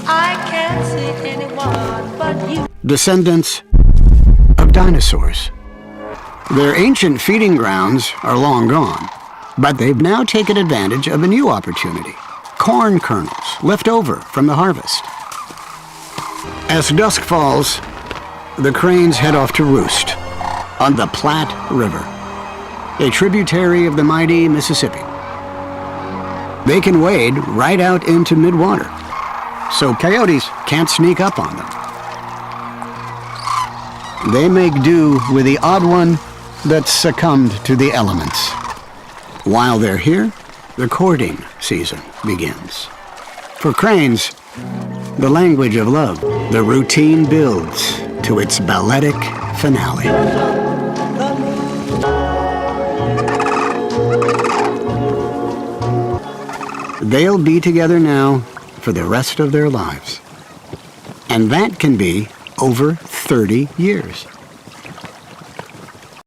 I can't see anyone but you. Descendants of dinosaurs. Their ancient feeding grounds are long gone, but they've now taken advantage of a new opportunity. Corn kernels left over from the harvest. As dusk falls, the cranes head off to roost on the Platte River, a tributary of the mighty Mississippi. They can wade right out into midwater, so coyotes can't sneak up on them. They make do with the odd one that succumbed to the elements. While they're here, the courting season begins. For cranes, the language of love, the routine builds to its balletic finale. They'll be together now for the rest of their lives. And that can be over 30 years.